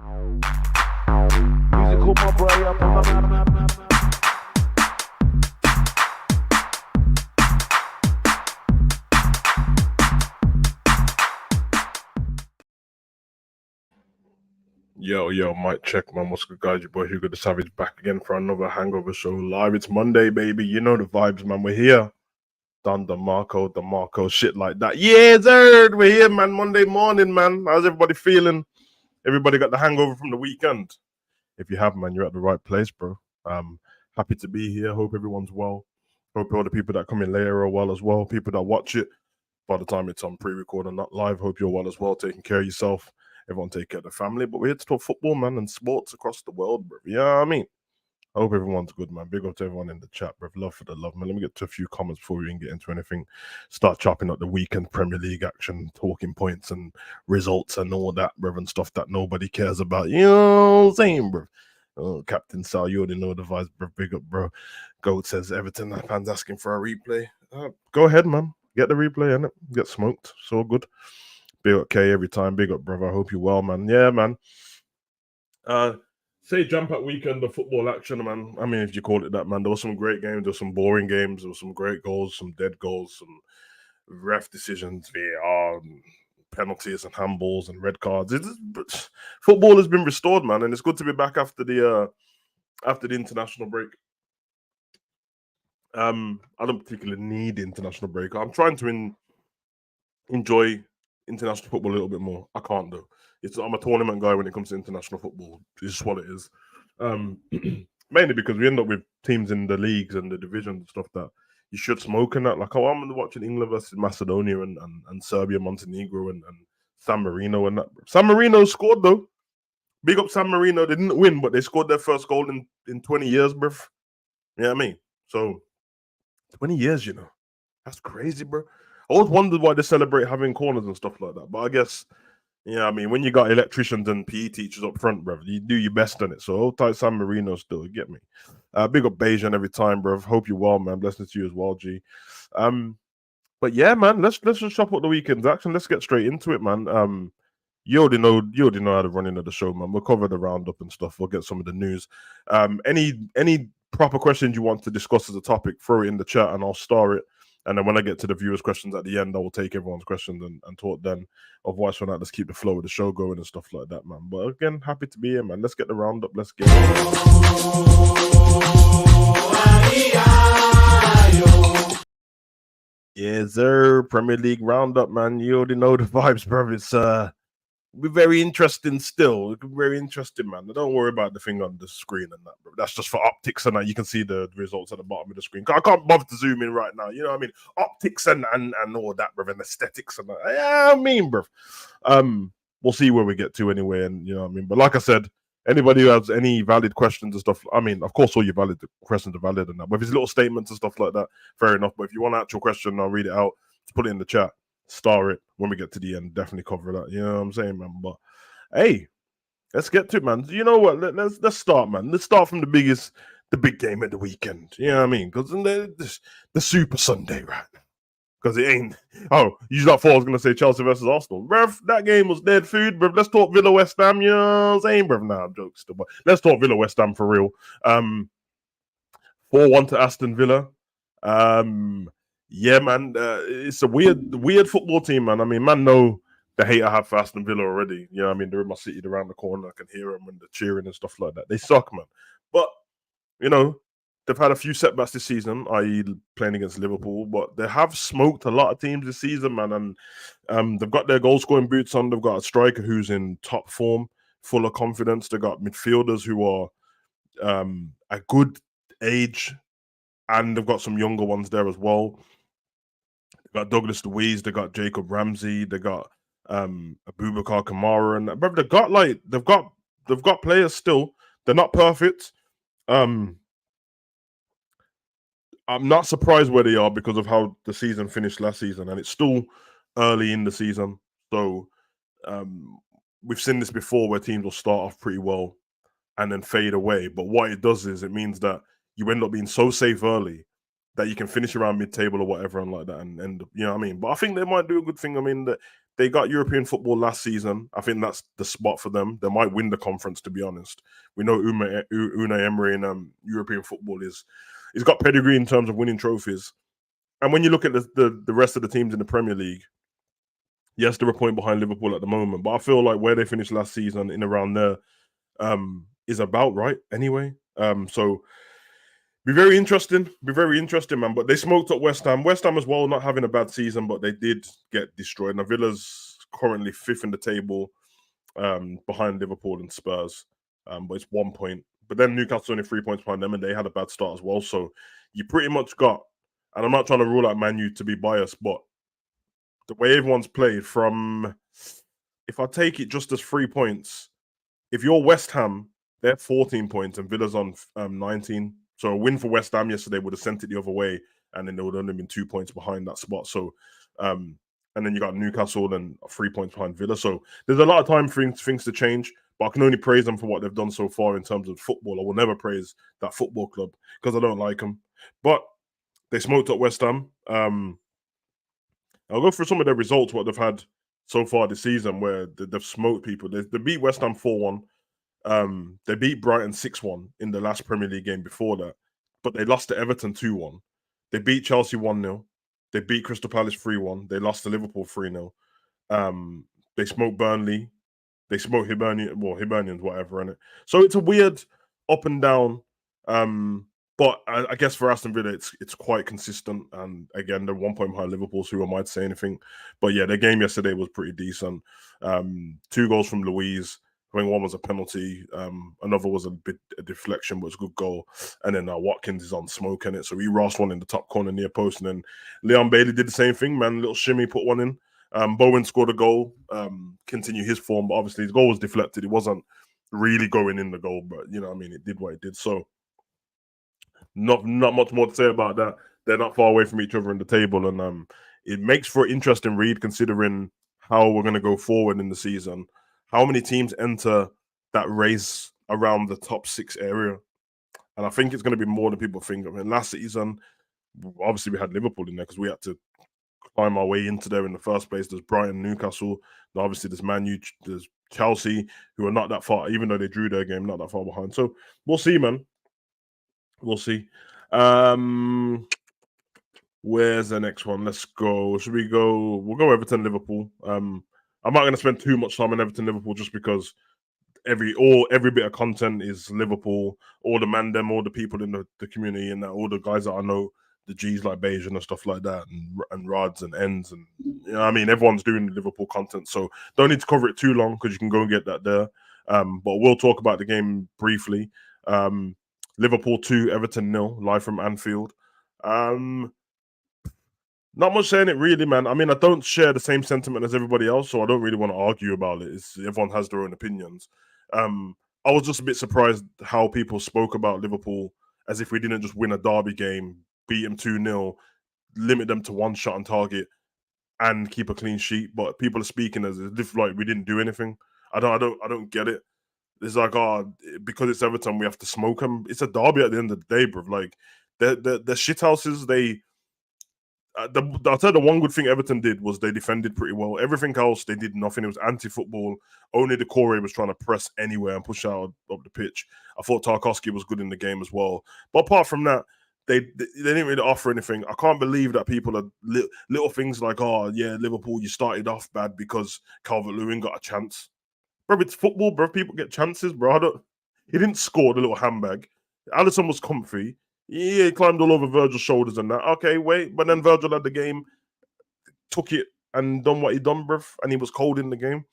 Musical my boy up on my Yo, mic check, man. What's good, guys? Your boy Hugo the Savage back again for another Hangover show live. It's Monday, baby. You know the vibes, man. We're here. Done DeMarco, shit like that. Yeah, third. We're here, man. Monday morning, man. How's everybody feeling? Everybody got the hangover from the weekend? If you have, man, you're at the right place, bro. Happy to be here. Hope everyone's well. Hope all the people that come in later are well as well. People that watch it by the time it's on pre-record and not live. Hope you're well as well, taking care of yourself. Everyone take care of the family. But we're here to talk football, man, and sports across the world, bro. You know what I mean? I hope everyone's good, man. Big up to everyone in the chat, bro. Love for the love, man. Let me get to a few comments before we even get into anything. Start chopping up the weekend Premier League action, talking points and results and all that, bro, and stuff that nobody cares about. You know what I'm saying, bro? Oh, Captain Sal, you already know the vibes, bro. Big up, bro. Goat says Everton fans asking for a replay. Go ahead, man. Get the replay, innit? Get smoked. So good. Big up K every time. Big up, brother. I hope you're well, man. Yeah, man. Say jump-up weekend of football action, man. I mean, if you call it that, man. There were some great games. There were some boring games. There were some great goals, some dead goals, some ref decisions, VAR, penalties and handballs and red cards. Football has been restored, man, and it's good to be back after the international break. I don't particularly need the international break. I'm trying to enjoy international football a little bit more. I can't though. I'm a tournament guy when it comes to international football. It's just what it is. Mainly because we end up with teams in the leagues and the divisions and stuff that you should smoke in that. Like, oh, I'm watching England versus Macedonia and Serbia, Montenegro, and San Marino and that. San Marino scored though. Big up San Marino. They didn't win, but they scored their first goal in 20 years, bruv. You know what I mean? So 20 years, you know. That's crazy, bro. I always wondered why they celebrate having corners and stuff like that. But I guess, you know what I mean, when you got electricians and PE teachers up front, bro, you do your best on it. So hold tight San Marino still, you get me? Big up Bejan every time, bro. Hope you're well, man. Blessings to you as well, G. But yeah, man, let's just chop up the weekend's action. Let's get straight into it, man. You already know how to run into the show, man. We'll cover the roundup and stuff. We'll get some of the news. Any proper questions you want to discuss as a topic, throw it in the chat and I'll star it. And then when I get to the viewers' questions at the end, I will take everyone's questions and talk then. Otherwise, for that, let's keep the flow of the show going and stuff like that, man. But again, happy to be here, man. Let's get the roundup. Let's get it. Yeah, sir. Premier League roundup, man. You already know the vibes, bro. It's be very interesting still. Very interesting, man. Don't worry about the thing on the screen and that, bro. That's just for optics and that. You can see the results at the bottom of the screen. I can't bother to zoom in right now. You know what I mean? Optics and all that, bro, and aesthetics and that. Yeah, I mean, bro. We'll see where we get to anyway, and you know what I mean. But like I said, anybody who has any valid questions and stuff, I mean, of course, all your valid questions are valid and that. But if it's little statements and stuff like that, fair enough. But if you want an actual question, I'll read it out. Just put it in the chat. Star it when we get to the end. Definitely cover that. You know what I'm saying, man? But hey, let's get to it, man. You know what? Let's start, man. Let's start from the big game at the weekend. You know what I mean? Because the Super Sunday, right? Because it ain't. Oh, you thought I was gonna say Chelsea versus Arsenal, bruv. That game was dead food, bruv. Let's talk Villa West Ham. You know what I'm saying, bruv? Nah, I'm joking still, but let's talk Villa West Ham for real. 4-1 to Aston Villa. Yeah, man, it's a weird football team, man. I mean, man, know the hate I have for Aston Villa already. You know what I mean? They're in my city, they're around the corner. I can hear them when they're cheering and stuff like that. They suck, man. But, you know, they've had a few setbacks this season, i.e. playing against Liverpool, but they have smoked a lot of teams this season, man. And they've got their goal-scoring boots on. They've got a striker who's in top form, full of confidence. They've got midfielders who are a good age, and they've got some younger ones there as well. Got Douglas Luiz, they got Jacob Ramsey, they got Abubakar Kamara, and bro, they've got players still. They're not perfect. I'm not surprised where they are because of how the season finished last season, and it's still early in the season. So we've seen this before where teams will start off pretty well and then fade away. But what it does is it means that you end up being so safe early that you can finish around mid-table or whatever and like that, and you know what I mean. But I think they might do a good thing. I mean, that they got European football last season. I think that's the spot for them. They might win the conference, to be honest. We know Unai Emery in European football he's got pedigree in terms of winning trophies. And when you look at the rest of the teams in the Premier League, yes, they're a point behind Liverpool at the moment, but I feel like where they finished last season in around there is about right anyway. So be very interesting, man. But they smoked up West Ham. West Ham as well, not having a bad season, but they did get destroyed. Now Villa's currently 5th in the table, behind Liverpool and Spurs, but it's 1 point. But then Newcastle only 3 points behind them, and they had a bad start as well. So you pretty much got, and I'm not trying to rule out Man U to be biased, but the way everyone's played from, if I take it just as 3 points, if you're West Ham, they're 14 points and Villa's on 19. So a win for West Ham yesterday would have sent it the other way, and then there would only been 2 points behind that spot. So, and then you got Newcastle and 3 points behind Villa. So there's a lot of time for things to change, but I can only praise them for what they've done so far in terms of football. I will never praise that football club because I don't like them. But they smoked up West Ham. I'll go through some of their results, what they've had so far this season, where they've smoked people. They beat West Ham 4-1. They beat Brighton 6-1 in the last Premier League game before that, but they lost to Everton 2-1. They beat Chelsea 1-0. They beat Crystal Palace 3-1. They lost to Liverpool 3-0. They smoked Burnley. They smoked Hibernians, whatever, innit? So it's a weird up and down. But I guess for Aston Villa, it's quite consistent. And again, they're 1 point behind Liverpool, so who might say anything. But yeah, their game yesterday was pretty decent. 2 goals from Luiz. I think one was a penalty. Another was a deflection, but it was a good goal. And then Watkins is on smoke in it. So he rossed one in the top corner near post. And then Leon Bailey did the same thing, man. Little shimmy, put one in. Bowen scored a goal, continue his form. But obviously his goal was deflected. It wasn't really going in the goal, but you know what I mean? It did what it did. So not much more to say about that. They're not far away from each other in the table. And it makes for an interesting read considering how we're going to go forward in the season. How many teams enter that race around the top 6 area? And I think it's going to be more than people think. I mean, last season, obviously we had Liverpool in there because we had to climb our way into there in the first place. There's Brighton, Newcastle. Obviously there's Man U, there's Chelsea, who are not that far, even though they drew their game, not that far behind. So we'll see, man. We'll see. Where's the next one? Let's go. Should we go? We'll go Everton, Liverpool. I'm not going to spend too much time on Everton, Liverpool, just because every bit of content is Liverpool. All the all the people in the community, and all the guys that I know, the G's like Beige and stuff like that, and Rods and Ends, and you know what I mean, everyone's doing Liverpool content, so don't need to cover it too long because you can go and get that there. But we'll talk about the game briefly. Liverpool 2, Everton 0, live from Anfield. Not much saying it really, man. I mean, I don't share the same sentiment as everybody else, so I don't really want to argue about it. Everyone has their own opinions. I was just a bit surprised how people spoke about Liverpool as if we didn't just win a derby game, beat them 2-0, limit them to 1 shot on target, and keep a clean sheet. But people are speaking as if like we didn't do anything. I don't get it. It's like, because it's Everton, we have to smoke them. It's a derby at the end of the day, bro. Like the shithouses, I'll tell you the one good thing Everton did was they defended pretty well. Everything else, they did nothing. It was anti-football. Only the Corey was trying to press anywhere and push out up the pitch. I thought Tarkowski was good in the game as well. But apart from that, they didn't really offer anything. I can't believe that people are little things like, Liverpool, you started off bad because Calvert-Lewin got a chance. Bro, it's football, bro. People get chances, bro. He didn't score the little handbag. Alisson was comfy. Yeah, he climbed all over Virgil's shoulders and that. Okay, wait. But then Virgil had the game, took it and done what he done, bruv. And he was cold in the game.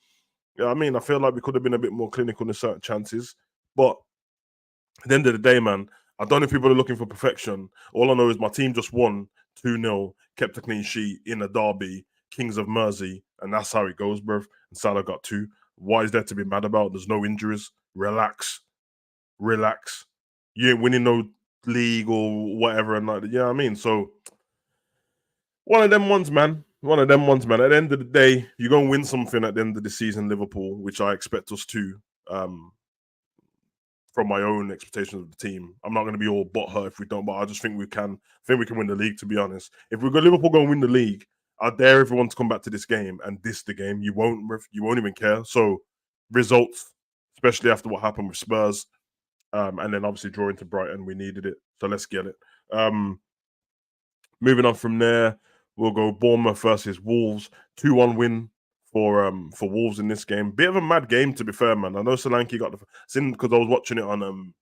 Yeah, I mean, I feel like we could have been a bit more clinical in certain chances. But at the end of the day, man, I don't know if people are looking for perfection. All I know is my team just won 2-0, kept a clean sheet in a derby, Kings of Mersey, and that's how it goes, bruv. And Salah got 2. What is there to be mad about? There's no injuries. Relax. You ain't winning no league or whatever, and like, you know what I mean? So one of them ones, man. At the end of the day, you're gonna win something at the end of the season, Liverpool, which I expect us to. from my own expectations of the team. I'm not going to be all butthurt if we don't, but I just think we can. I think we can win the league, to be honest. If we've got Liverpool going to win the league, I dare everyone to come back to this game and diss the game. You won't even care. So results, especially after what happened with Spurs, and then obviously drawing to Brighton, we needed it. So let's get it. Moving on from there, we'll go Bournemouth versus Wolves. 2-1 win for Wolves in this game. Bit of a mad game, to be fair, man. I know Solanke got because I was watching it on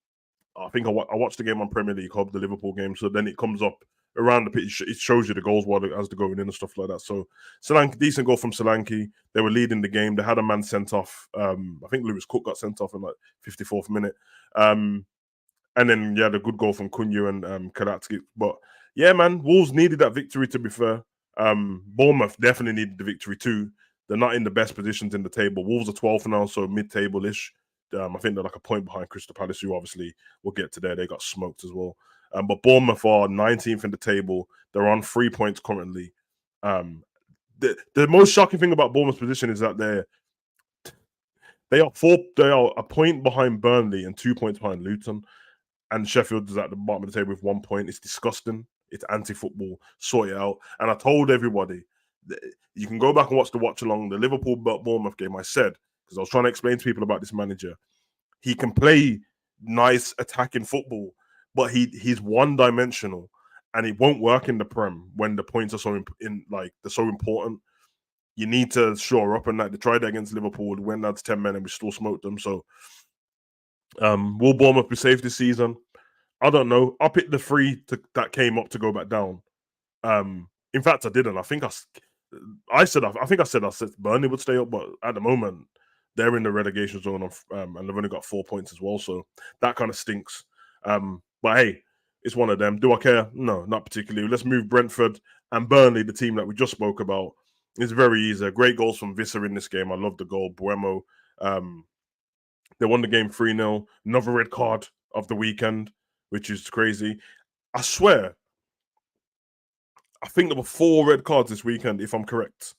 I think I watched the game on Premier League Hub, the Liverpool game. So then it comes up around the pitch. It shows you the goals as they're going in and stuff like that. So Solanke, decent goal from Solanke. They were leading the game. They had a man sent off. I think Lewis Cook got sent off in like 54th minute. And then the good goal from Cunha and Kalatsky. But yeah, man, Wolves needed that victory, to be fair. Bournemouth definitely needed the victory too. They're not in the best positions in the table. Wolves are 12th now, so mid-table-ish. I think they're like a point behind Crystal Palace, who obviously we'll get to there. They got smoked as well. But Bournemouth are 19th in the table. They're on 3 points currently. The most shocking thing about Bournemouth's position is that they are a point behind Burnley and 2 points behind Luton. And Sheffield is at the bottom of the table with 1 point. It's disgusting. It's anti-football. Sort it out. And I told everybody, you can go back and watch along the Liverpool-Bournemouth game. I said, because I was trying to explain to people about this manager, he can play nice attacking football, but he's one-dimensional, and it won't work in the Prem when the points are they're so important. You need to shore up, and they tried that against Liverpool. We went down to 10 men, and we still smoked them. So, will Bournemouth be safe this season? I don't know. I picked the 3 that came up to go back down. In fact, I didn't. I think I said Burnley would stay up, but at the moment they're in the relegation zone and they've only got 4 points as well. So that kind of stinks. But hey, it's one of them. Do I care? No, not particularly. Let's move Brentford and Burnley, the team that we just spoke about. It's very easy. Great goals from Visser in this game. I love the goal. Buemo. They won the game 3-0. Another red card of the weekend, which is crazy. I swear, I think there were 4 red cards this weekend, if I'm correct.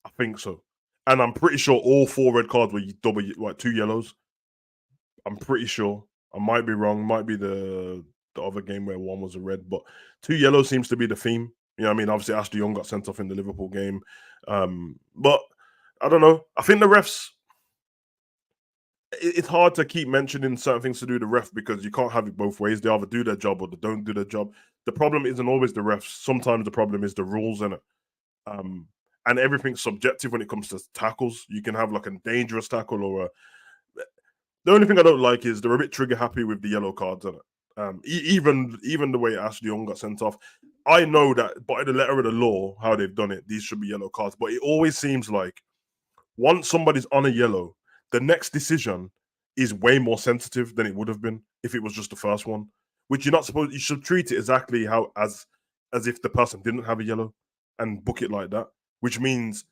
I think so. And I'm pretty sure all 4 red cards were 2 yellows. I'm pretty sure. I might be wrong. Might be the other game where 1 was a red, but 2 yellows seems to be the theme. You know what I mean? Obviously, Ashley Young got sent off in the Liverpool game. But I don't know. I think the refs, it's hard to keep mentioning certain things to do the ref because you can't have it both ways. They either do their job or they don't do their job. The problem isn't always the refs. Sometimes the problem is the rules, innit? And everything's subjective when it comes to tackles. You can have like a dangerous tackle or the only thing I don't like is they're a bit trigger happy with the yellow cards, innit? Even the way Ashley Young got sent off. I know that by the letter of the law, how they've done it, these should be yellow cards. But it always seems like once somebody's on a yellow, the next decision is way more sensitive than it would have been if it was just the first one. Which you're not supposed. You should treat it exactly as if the person didn't have a yellow and book it like that. Which means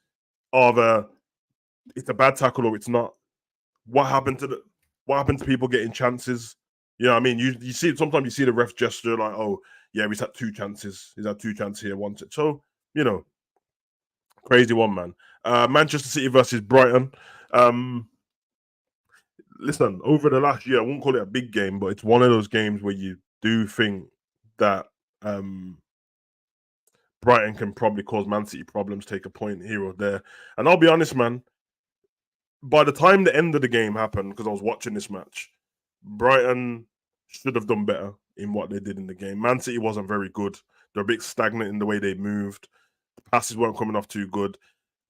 either it's a bad tackle or it's not. What happened to people getting chances? You know what I mean? You see sometimes you see the ref gesture like, oh yeah, he's had 2 chances. He's had 2 chances here, once. So, you know, crazy one, man. Manchester City versus Brighton. Listen, over the last year, I won't call it a big game, but it's one of those games where you do think that Brighton can probably cause Man City problems, take a point here or there. And I'll be honest, man, by the time the end of the game happened, because I was watching this match, Brighton should have done better in what they did in the game. Man City wasn't very good. They're a bit stagnant in the way they moved. The passes weren't coming off too good.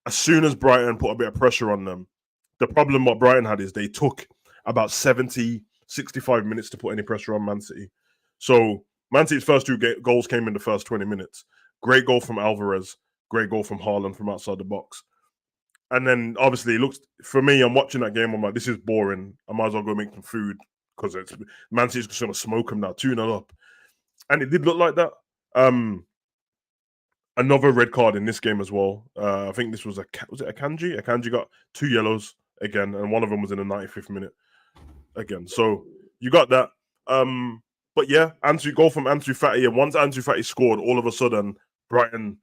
As soon as Brighton put a bit of pressure on them, the problem what Brighton had is they took about 70, 65 minutes to put any pressure on Man City. So Man City's first 2 goals came in the first 20 minutes. Great goal from Alvarez. Great goal from Haaland from outside the box. And then, obviously, it looks, for me, I'm watching that game, I'm like, this is boring. I might as well go make some food because Man City's just going to smoke them now, 2-0 up. And it did look like that. Another red card in this game as well. I think this was it Akanji? Akanji got 2 yellows again, and one of them was in the 95th minute again. So you got that. But yeah, goal from Ansu Fati. And once Ansu Fati scored, all of a sudden, Brighton,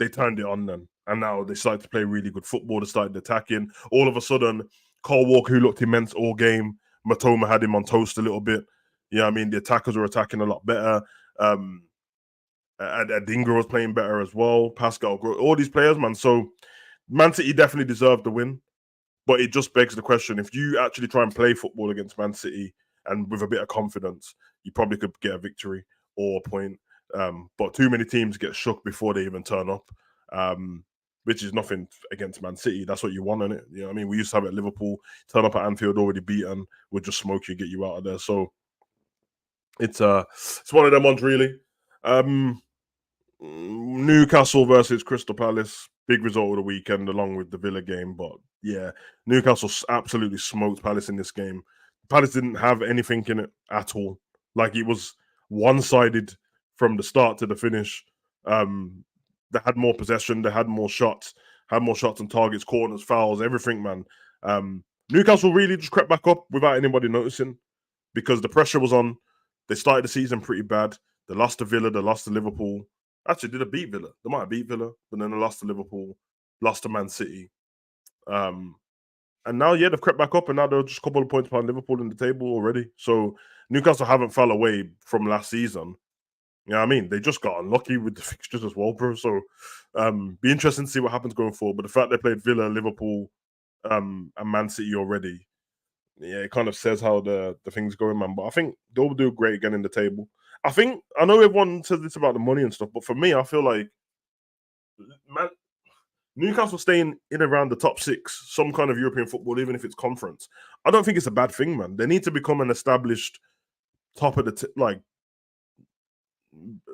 they turned it on then. And now they started to play really good football. They started attacking. All of a sudden, Kyle Walker, who looked immense all game, Matoma had him on toast a little bit. Yeah, I mean, the attackers were attacking a lot better. Adingra was playing better as well. Pascal, all these players, man. So Man City definitely deserved the win, but it just begs the question: if you actually try and play football against Man City and with a bit of confidence, you probably could get a victory or a point. But too many teams get shook before they even turn up, which is nothing against Man City. That's what you want, innit? You know what I mean? We used to have it at Liverpool, turn up at Anfield already beaten, we'll just smoke you, get you out of there. So it's one of them ones, really. Newcastle versus Crystal Palace, big result of the weekend, along with the Villa game. But yeah, Newcastle absolutely smoked Palace in this game. Palace didn't have anything in it at all. Like, it was one-sided from the start to the finish. They had more possession, they had more shots on targets, corners, fouls, everything, man. Newcastle really just crept back up without anybody noticing because the pressure was on. They started the season pretty bad. They lost to Villa, they lost to Liverpool. Actually, did they beat Villa? They might have beat Villa, but then they lost to Liverpool, lost to Man City. And now, yeah, they've crept back up, and now they're just a couple of points behind Liverpool in the table already. So Newcastle haven't fell away from last season. You know what I mean? They just got unlucky with the fixtures as well, bro. So be interesting to see what happens going forward. But the fact they played Villa, Liverpool, and Man City already, yeah, it kind of says how the thing's going, man. But I think they'll do great again in the table. I know everyone says this about the money and stuff, but for me, I feel like Newcastle staying in around the top 6, some kind of European football, even if it's conference, I don't think it's a bad thing, man. They need to become an established top of the like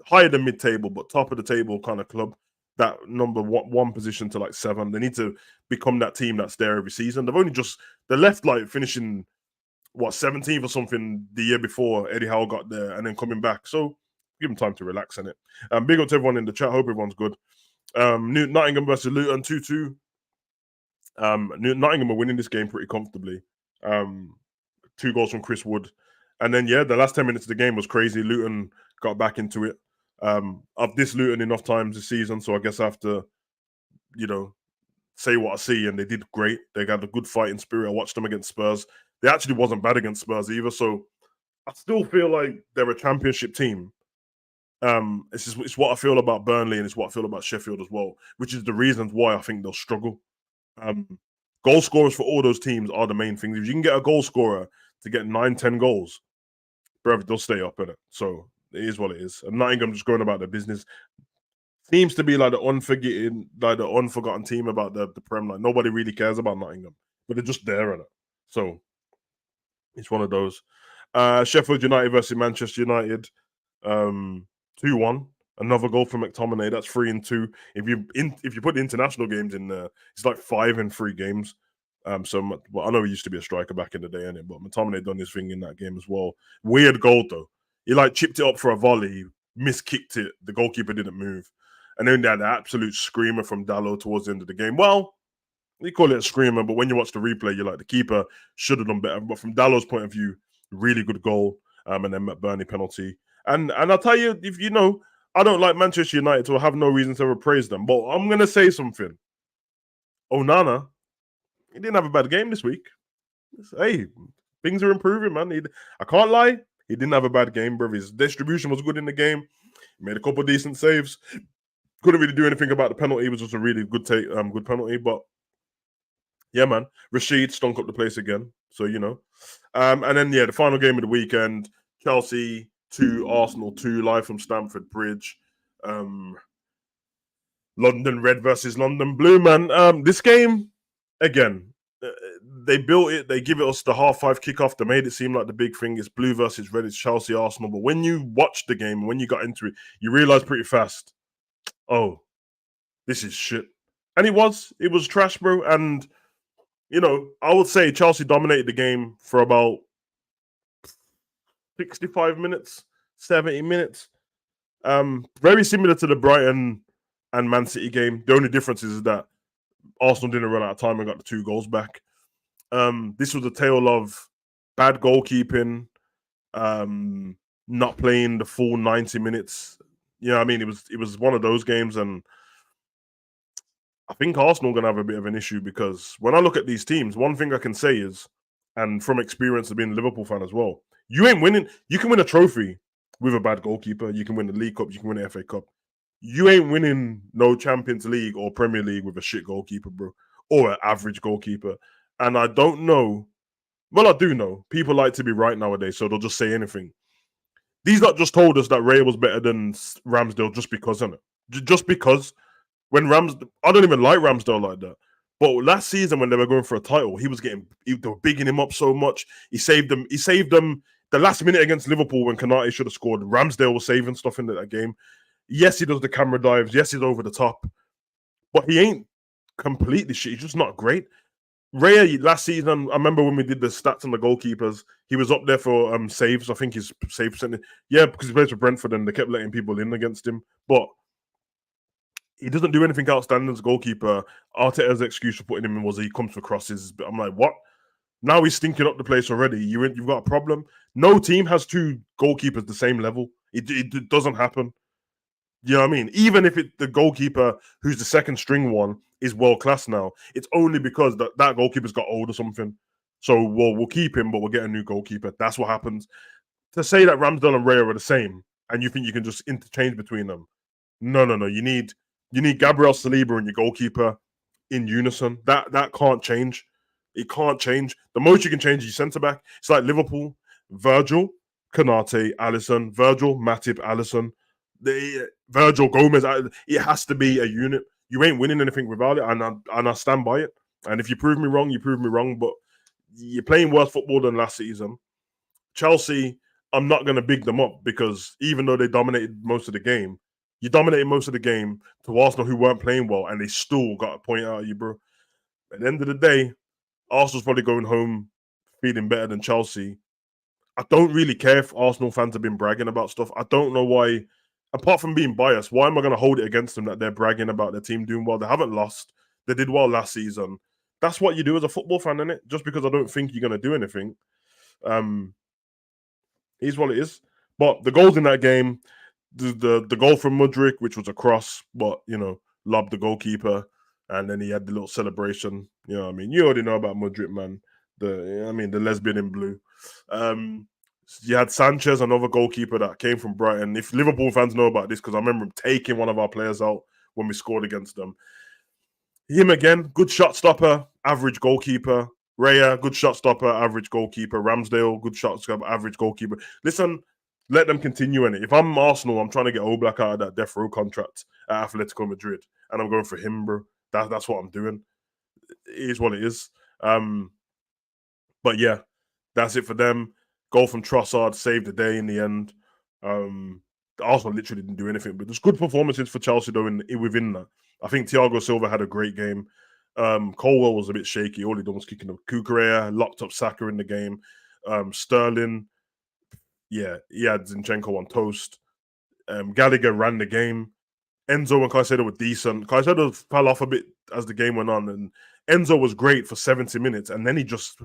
higher than mid-table, but top of the table kind of club. That number one position to like 7. They need to become that team that's there every season. They left like finishing 17th or something the year before Eddie Howe got there, and then coming back. So give them time to relax in it. Big up to everyone in the chat. Hope everyone's good. Nottingham versus Luton 2-2. Nottingham are winning this game pretty comfortably. 2 goals from Chris Wood. And then, yeah, the last 10 minutes of the game was crazy. Luton got back into it. I've dissed Luton enough times this season, so I guess I have to, say what I see. And they did great. They got a good fighting spirit. I watched them against Spurs. They actually wasn't bad against Spurs either. So I still feel like they're a championship team. It's what I feel about Burnley, and it's what I feel about Sheffield as well, which is the reasons why I think they'll struggle. Goal scorers for all those teams are the main things. If you can get a goal scorer to get 9-10 goals, bro, they'll stay up in it. So it is what it is. And Nottingham just going about their business. Seems to be like the unforgotten team about the Prem. Like, nobody really cares about Nottingham, but they're just there in it. So it's one of those. Sheffield United versus Manchester United, 2-1. Another goal from McTominay. That's 3-2. If you put the international games in there, it's like 5 in 3 games. So I know he used to be a striker back in the day, innit? But McTominay done his thing in that game as well. Weird goal though. He like chipped it up for a volley, miskicked it. The goalkeeper didn't move, and then they had an absolute screamer from Dalot towards the end of the game. Well, you call it a screamer, but when you watch the replay, you're like, the keeper should have done better. But from Dalot's point of view, really good goal. And then McBurney penalty. And I'll tell you, if you know, I don't like Manchester United, so I have no reason to ever praise them. But I'm gonna say something. Onana, he didn't have a bad game this week. Hey, things are improving, man. I can't lie, he didn't have a bad game, bro. His distribution was good in the game. He made a couple of decent saves. Couldn't really do anything about the penalty. It was just a really good good penalty. But yeah, man, Rashid stunk up the place again. So and then the final game of the weekend: Chelsea 2, Arsenal 2, live from Stamford Bridge. London Red versus London Blue, man. This game, again, they built it. They give it us the 5:30 kickoff. They made it seem like the big thing is blue versus red. It's Chelsea, Arsenal. But when you watch the game, when you got into it, you realize pretty fast, oh, this is shit. And it was trash, bro. And I would say Chelsea dominated the game for about 65 minutes, 70 minutes. Very similar to the Brighton and Man City game. The only difference is that Arsenal didn't run out of time and got the 2 goals back. This was a tale of bad goalkeeping, not playing the full 90 minutes. You know what I mean? It was one of those games, and I think Arsenal are going to have a bit of an issue because when I look at these teams, one thing I can say is and from experience of being a Liverpool fan as well, you ain't winning. You can win a trophy with a bad goalkeeper. You can win the League Cup. You can win the FA Cup. You ain't winning no Champions League or Premier League with a shit goalkeeper, bro, or an average goalkeeper. And I don't know. Well, I do know. People like to be right nowadays, so they'll just say anything. These lot just told us that Ray was better than Ramsdale just because, innit? Just because. When I don't even like Ramsdale like that. But last season when they were going for a title, they were bigging him up so much. He saved them. The last minute against Liverpool when Konate should have scored. Ramsdale was saving stuff in that game. Yes, he does the camera dives. Yes, he's over the top. But he ain't completely shit. He's just not great. Raya last season, I remember when we did the stats on the goalkeepers, he was up there for saves. I think his save percentage. Yeah, because he plays for Brentford and they kept letting people in against him. But he doesn't do anything outstanding as a goalkeeper. Arteta's excuse for putting him in was he comes for crosses. But I'm like, what? Now he's stinking up the place already. You've got a problem. No team has two goalkeepers the same level. It doesn't happen. You know what I mean? Even if the goalkeeper who's the second string one is world class now, it's only because that goalkeeper's got old or something. So we'll keep him, but we'll get a new goalkeeper. That's what happens. To say that Ramsdale and Raya are the same, and you think you can just interchange between them? No. You need Gabriel Saliba and your goalkeeper in unison. That can't change. It can't change. The most you can change is your centre back. It's like Liverpool, Virgil, Konate, Alisson, Virgil, Matip, Alisson. Virgil Gomez. It has to be a unit. You ain't winning anything without it, and I stand by it. And if you prove me wrong, you prove me wrong. But you're playing worse football than last season. Chelsea, I'm not going to big them up because even though they dominated most of the game, you dominated most of the game to Arsenal who weren't playing well, and they still got a point out of you, bro. At the end of the day, Arsenal's probably going home feeling better than Chelsea. I don't really care if Arsenal fans have been bragging about stuff. I don't know why. Apart from being biased, why am I going to hold it against them that they're bragging about their team doing well? They haven't lost. They did well last season. That's what you do as a football fan, innit? Just because I don't think you're going to do anything. Is what it is. But the goals in that game, the goal from Mudryk, which was a cross, but, lobbed the goalkeeper. And then he had the little celebration. You know what I mean? You already know about Mudryk, man. The lesbian in blue. You had Sanchez, another goalkeeper that came from Brighton. If Liverpool fans know about this, because I remember him taking one of our players out when we scored against them. Him again, good shot stopper, average goalkeeper. Raya, good shot stopper, average goalkeeper. Ramsdale, good shot stopper, average goalkeeper. Listen, let them continue in it. If I'm Arsenal, I'm trying to get Oblak out of that death row contract at Atletico Madrid, and I'm going for him, bro. That's what I'm doing. It is what it is. But yeah, that's it for them. Goal from Trossard saved the day in the end. Arsenal literally didn't do anything, but there's good performances for Chelsea though within that. I think Thiago Silva had a great game. Colwell was a bit shaky. All he done was kicking up. Kukurea locked up Saka in the game. Sterling, yeah, he had Zinchenko on toast. Gallagher ran the game. Enzo and Caicedo were decent. Caicedo fell off a bit as the game went on, and Enzo was great for 70 minutes, and then he just,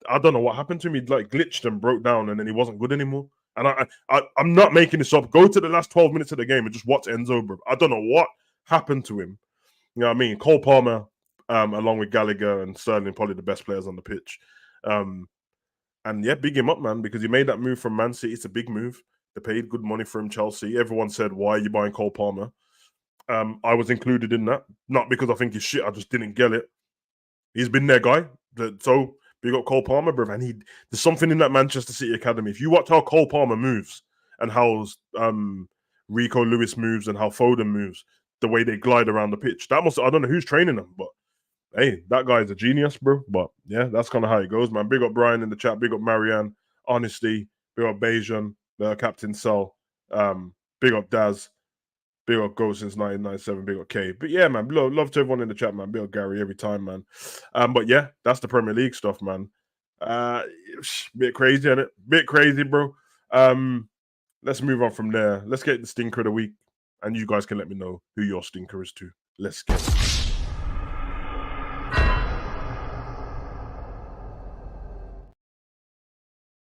I don't know what happened to him. He glitched and broke down, and then he wasn't good anymore. And I'm not making this up. Go to the last 12 minutes of the game and just watch Enzo, bro. I don't know what happened to him. You know what I mean? Cole Palmer, along with Gallagher and Sterling, probably the best players on the pitch. And yeah, big him up, man, because he made that move from Man City. It's a big move. They paid good money for him, Chelsea. Everyone said, why are you buying Cole Palmer? I was included in that. Not because I think he's shit. I just didn't get it. He's been their guy. So big up Cole Palmer, bro. And there's something in that Manchester City academy. If you watch how Cole Palmer moves and how Rico Lewis moves and how Foden moves, the way they glide around the pitch, I don't know who's training them, but hey, that guy is a genius, bro. But yeah, that's kind of how it goes, man. Big up Brian in the chat. Big up Marianne. Honesty. Big up Bajan, the Captain Cell. Big up Daz. Big up Go since 1997. Big up K. But yeah, man, love to everyone in the chat, man. Big up Gary every time, man. But yeah, that's the Premier League stuff, man. Bit crazy, isn't it? Bit crazy, bro. Let's move on from there. Let's get the stinker of the week, and you guys can let me know who your stinker is too. Let's get it.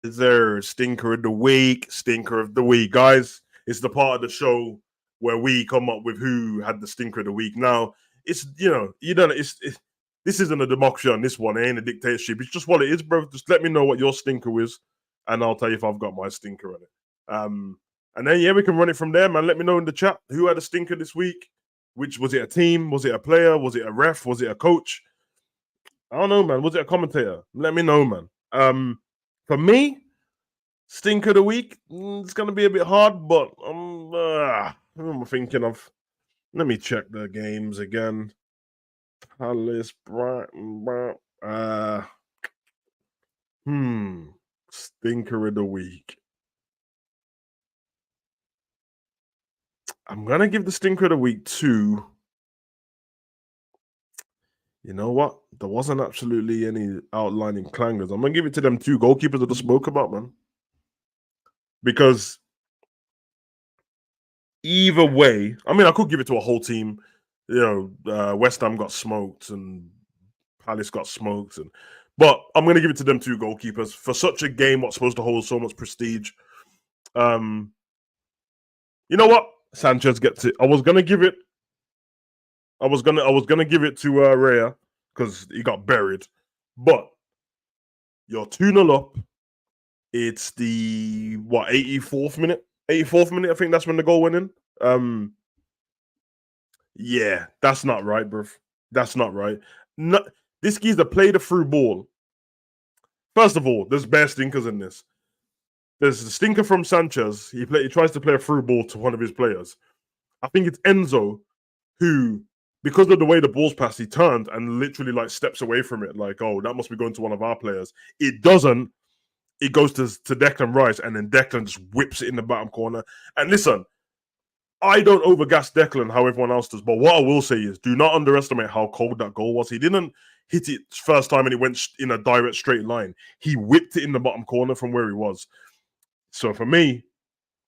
Is there a stinker of the week? Stinker of the week, guys. It's the part of the show where we come up with who had the stinker of the week. Now, it's, you don't, this isn't a democracy on this one. It ain't a dictatorship. It's just what it is, bro. Just let me know what your stinker is, and I'll tell you if I've got my stinker on it. And then yeah, we can run it from there, man. Let me know in the chat who had a stinker this week. Which was it? A team? Was it a player? Was it a ref? Was it a coach? I don't know, man. Was it a commentator? Let me know, man. For me, stinker of the week. It's gonna be a bit hard, but who am I thinking of? Let me check the games again. Palace, Brighton. Stinker of the week. I'm gonna give the stinker of the week to. You know what? There wasn't absolutely any outlining clangers. I'm gonna give it to them 2 goalkeepers that I spoke about, man. Because either way, I mean, I could give it to a whole team. You know, West Ham got smoked and Palace got smoked, but I'm gonna give it to them 2 goalkeepers for such a game what's supposed to hold so much prestige. You know what? Sanchez gets it. I was gonna give it to Raya because he got buried, but you're 2-0 up. It's the 84th minute? 84th minute, I think that's when the goal went in. Yeah, that's not right, bro. That's not right. No, this geezer played a through ball. First of all, there's bare stinkers in this. There's the stinker from Sanchez. He tries to play a through ball to one of his players. I think it's Enzo who, because of the way the ball's passed, he turned and literally like steps away from it. Like, oh, that must be going to one of our players. It doesn't. It goes to Declan Rice, and then Declan just whips it in the bottom corner. And listen, I don't overgas Declan how everyone else does, but what I will say is do not underestimate how cold that goal was. He didn't hit it first time and it went in a direct straight line. He whipped it in the bottom corner from where he was. So for me,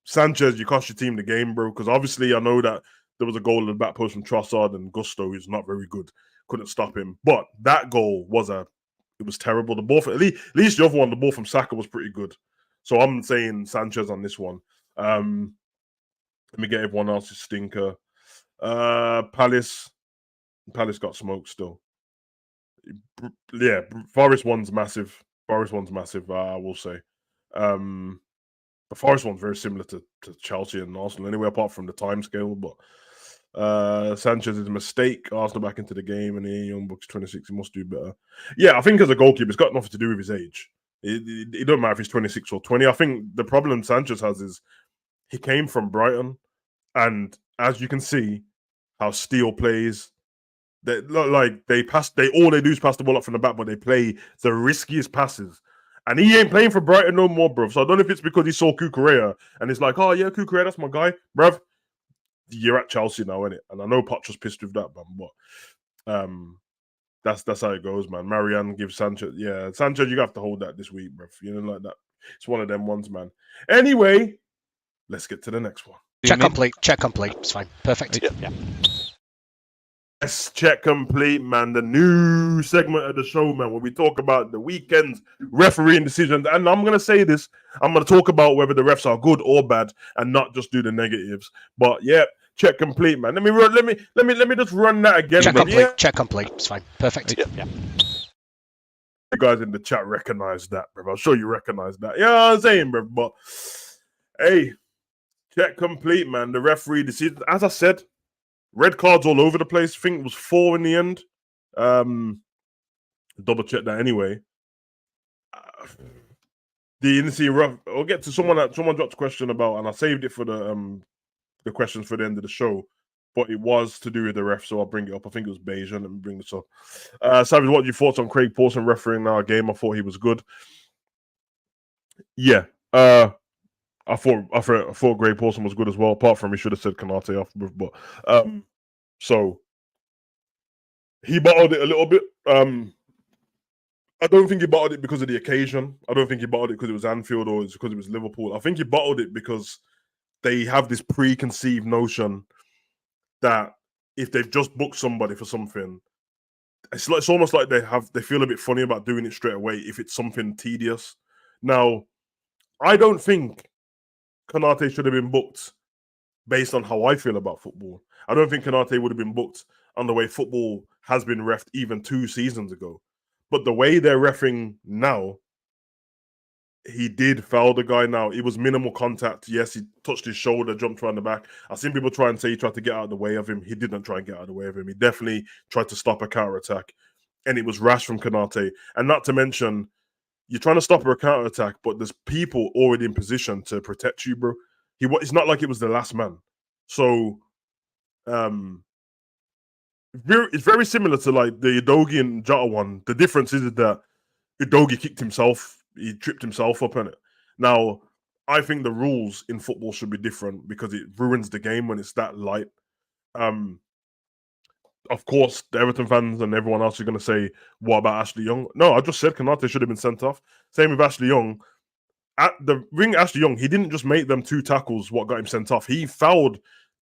Sanchez, you cost your team the game, bro, because obviously I know that there was a goal in the back post from Trossard and Gusto, who's not very good, couldn't stop him. But that goal was terrible. The ball, at least the other one, the ball from Saka was pretty good. So I'm saying Sanchez on this one. Let me get everyone else's stinker. Palace got smoked still. Yeah, Forest one's massive. I will say. The Forest one's very similar to Chelsea and Arsenal anyway, apart from the time scale. But Sanchez is a mistake. Arsenal back into the game, and Young Bucks 26. He must do better. Yeah, I think as a goalkeeper, it's got nothing to do with his age. It don't matter if he's 26 or 20. I think the problem Sanchez has is he came from Brighton, and as you can see, how Steele plays. All they do is pass the ball up from the back, but they play the riskiest passes. And he ain't playing for Brighton no more, bro. So I don't know if it's because he saw Cucurella and it's like, oh yeah, Cucurella, that's my guy, bruv. You're at Chelsea now, innit? And I know Poch was pissed with that, man, but that's how it goes, man. Marianne gives Sanchez, yeah, Sanchez, you have to hold that this week, bruv. You know, like that. It's one of them ones, man. Anyway, let's get to the next one. Check complete. It's fine. Perfect. Yeah. Yes, check complete, man. The new segment of the show, man, where we talk about the weekend's refereeing decisions. And I'm gonna say this: I'm gonna talk about whether the refs are good or bad, and not just do the negatives. But yeah, check complete, man. Let me just run that again. Check bro. complete. Yeah. Check complete. It's fine. Perfect. Yeah. You guys in the chat recognize that, bro. I'm sure you recognize that. Yeah, you know I'm saying, bro. But hey, check complete, man. The referee decision, as I said. Red cards all over the place. I think it was 4 in the end. Double check that anyway. The NC rough. I'll get to someone dropped a question about, and I saved it for the questions for the end of the show. But it was to do with the ref, so I'll bring it up. I think it was Beige. Let me bring this up. Savage, what are your thoughts on Craig Pawson refereeing our game? I thought he was good. Yeah. I thought Gray Pawson was good as well. Apart from he should have said Kanate off, but so he bottled it a little bit. I don't think he bottled it because of the occasion. I don't think he bottled it because it was Anfield or it's because it was Liverpool. I think he bottled it because they have this preconceived notion that if they've just booked somebody for something, it's almost like they feel a bit funny about doing it straight away if it's something tedious. Now, I don't think Kanate should have been booked based on how I feel about football. I don't think Kanate would have been booked on the way football has been reffed even 2 seasons ago. But the way they're reffing now, he did foul the guy now. It was minimal contact. Yes, he touched his shoulder, jumped around the back. I've seen people try and say he tried to get out of the way of him. He didn't try and get out of the way of him. He definitely tried to stop a counter attack. And it was rash from Konate. And not to mention, you're trying to stop a counter attack, but there's people already in position to protect you, bro. It's not like it was the last man. So it's very similar to like the Udogie and Jota one. The difference is that Udogie kicked himself. He tripped himself up in it. Now, I think the rules in football should be different because it ruins the game when it's that light. Of course, the Everton fans and everyone else are going to say, what about Ashley Young? No, I just said Konate should have been sent off. Same with Ashley Young. At the ring, Ashley Young, he didn't just make them 2 tackles what got him sent off. He fouled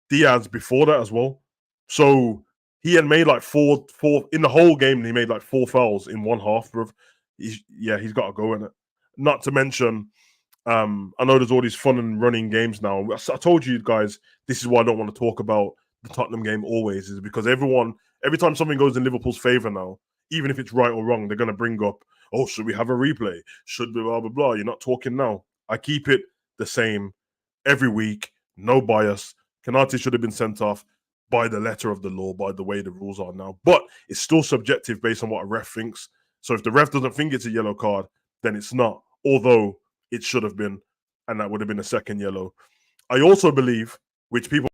Diaz before that as well. So he had made like four in the whole game. He made like 4 fouls in one half, bro. He's got to go in it. Not to mention, I know there's all these fun and running games now. I told you guys, this is why I don't want to talk about the Tottenham game always, is because every time something goes in Liverpool's favour now, even if it's right or wrong, they're going to bring up, oh, should we have a replay? Should we blah, blah, blah? You're not talking now. I keep it the same every week, no bias. Konate should have been sent off by the letter of the law, by the way the rules are now. But it's still subjective based on what a ref thinks. So if the ref doesn't think it's a yellow card, then it's not, although it should have been, and that would have been a second yellow. I also believe, which people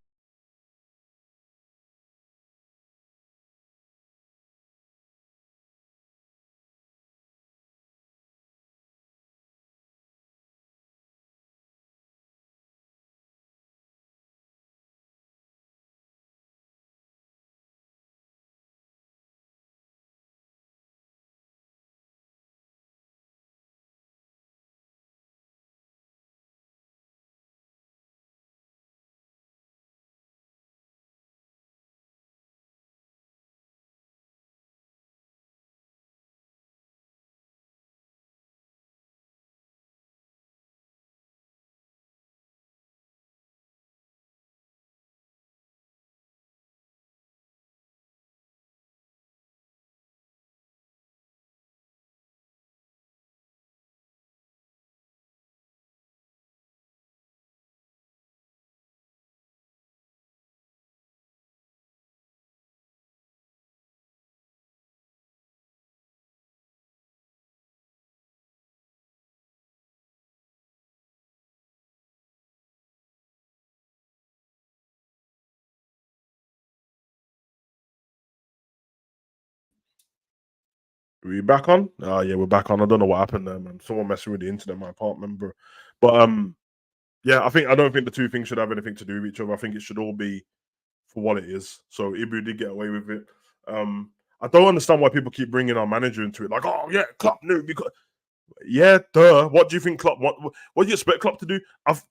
Are we back on? Yeah, we're back on. I don't know what happened there, man. Someone messing with the internet in my apartment, bro. But yeah, I don't think the two things should have anything to do with each other. I think it should all be for what it is. So Ibu did get away with it. I don't understand why people keep bringing our manager into it. Like, oh yeah, Klopp knew because yeah, duh. What do you think Klopp? What do you expect Klopp to do?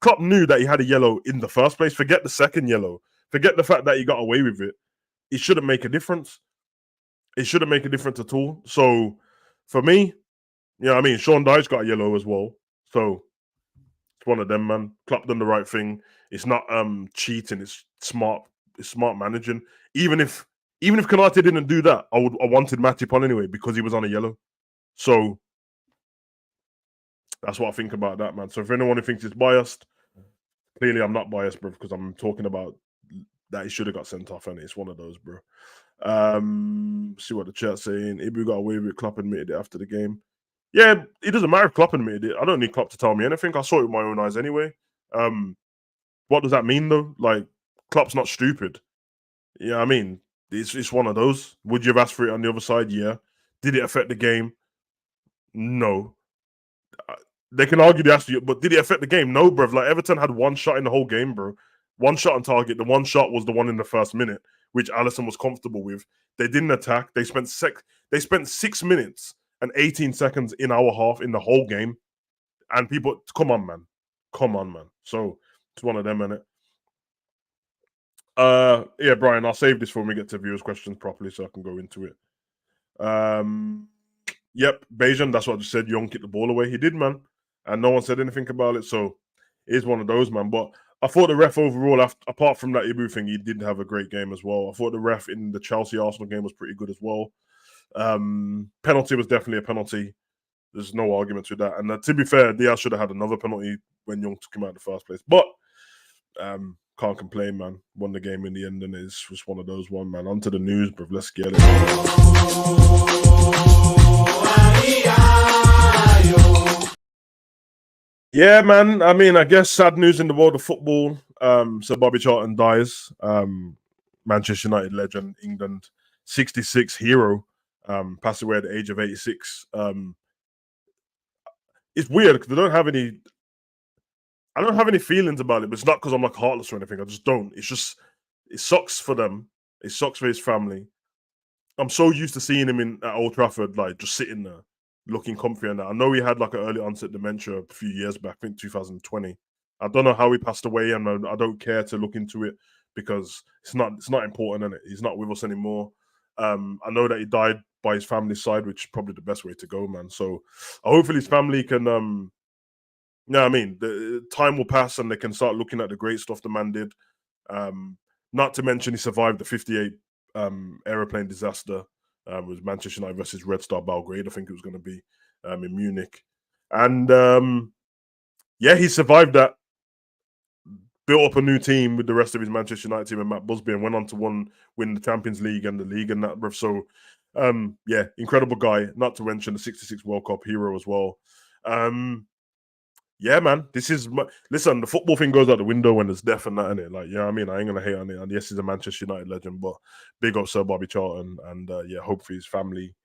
Klopp knew that he had a yellow in the first place. Forget the second yellow. Forget the fact that he got away with it. It shouldn't make a difference. It shouldn't make a difference at all. So for me, yeah, I mean, Sean Dyche got a yellow as well. So it's one of them, man. Klopp done the right thing. It's not cheating. It's smart. It's smart managing. Even if Konate didn't do that, I wanted Matip on anyway because he was on a yellow. So that's what I think about that, man. So if anyone who thinks it's biased, clearly I'm not biased, bro, because I'm talking about that he should have got sent off, and it's one of those, bro. See what the chat's saying. Ibu got away with it. Klopp admitted it after the game. Yeah, it doesn't matter if Klopp admitted it. I don't need Klopp to tell me anything. I saw it with my own eyes anyway. What does that mean though? Like, Klopp's not stupid. Yeah, I mean, it's one of those. Would you have asked for it on the other side? Yeah. Did it affect the game? No. They can argue the ask you, but did it affect the game? No, bro. Like, Everton had one shot in the whole game, bro. One shot on target. The one shot was the one in the first minute, which Alisson was comfortable with. They didn't attack. They spent 6 minutes and 18 seconds in our half in the whole game. And people, come on, man. So it's one of them, innit? Yeah, Brian, I'll save this for when we get to viewers' questions properly so I can go into it. Yep, Bayesian, that's what I just said. Young kicked the ball away. He did, man. And no one said anything about it. So it is one of those, man. But I thought the ref overall, apart from that Ibu thing, he did have a great game as well. I thought the ref in the Chelsea Arsenal game was pretty good as well. Penalty was definitely a penalty. There's no arguments with that. And to be fair, Diaz should have had another penalty when Young took him out in the first place. But can't complain, man. Won the game in the end, and it's just one of those one, man. On to the news, bro. Let's get it. Yeah, man. I mean, I guess sad news in the world of football. So Bobby Charlton dies. Manchester United legend, England, 66 hero, passed away at the age of 86. It's weird because I don't have any feelings about it, but it's not because I'm like heartless or anything. I just don't. It's just, it sucks for them. It sucks for his family. I'm so used to seeing him at Old Trafford, like just sitting there, looking comfy and that. I know he had like an early onset dementia a few years back, I think 2020. I don't know how he passed away, and I don't care to look into it because it's not important, innit? He's not with us anymore. I know that he died by his family's side, which is probably the best way to go, man. So hopefully his family can, the time will pass and they can start looking at the great stuff the man did. Not to mention he survived the 58 aeroplane disaster. Was Manchester United versus Red Star Belgrade, I think it was going to be in Munich. And he survived that. Built up a new team with the rest of his Manchester United team and Matt Busby, and went on to win the Champions League and the league and that. So, incredible guy. Not to mention the 66 World Cup hero as well. Yeah, man. Listen, the football thing goes out the window when there's death and that, innit? Like, you know what I mean? I ain't going to hate on it. And yes, he's a Manchester United legend, but big up Sir Bobby Charlton. And hopefully his family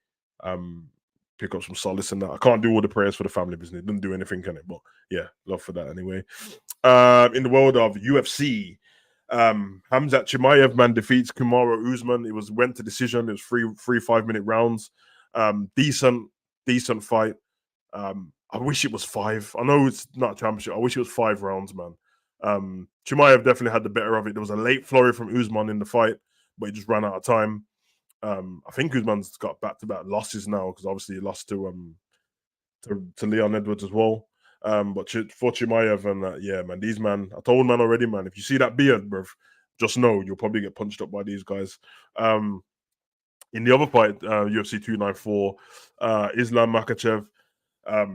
pick up some solace in that. I can't do all the prayers for the family business. Didn't do anything, can it? But yeah, love for that anyway. In the world of UFC, Hamzat Chimaev, man, defeats Kamaru Usman. It went to decision. It was three 5-minute rounds. Decent fight. I wish it was 5. I know it's not a championship. I wish it was 5 rounds, man. Chimaev definitely had the better of it. There was a late flurry from Usman in the fight, but he just ran out of time. I think Usman's got back-to-back losses now because obviously he lost to Leon Edwards as well. But for Chimaev and man, these man, I told man already, man, if you see that beard, bruv, just know you'll probably get punched up by these guys. In the other fight, UFC 294, Islam Makhachev,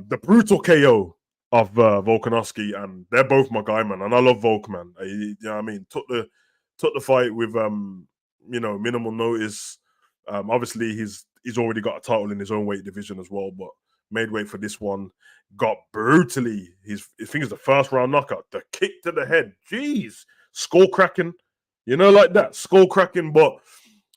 the brutal KO of Volkanovski, and they're both my guy, man, and I love Volk, man. You know what I mean? Took the fight with minimal notice. Obviously he's already got a title in his own weight division as well, but made weight for this one, got brutally. I think it's the first round knockout, the kick to the head. Jeez, skull cracking, like that, skull cracking. But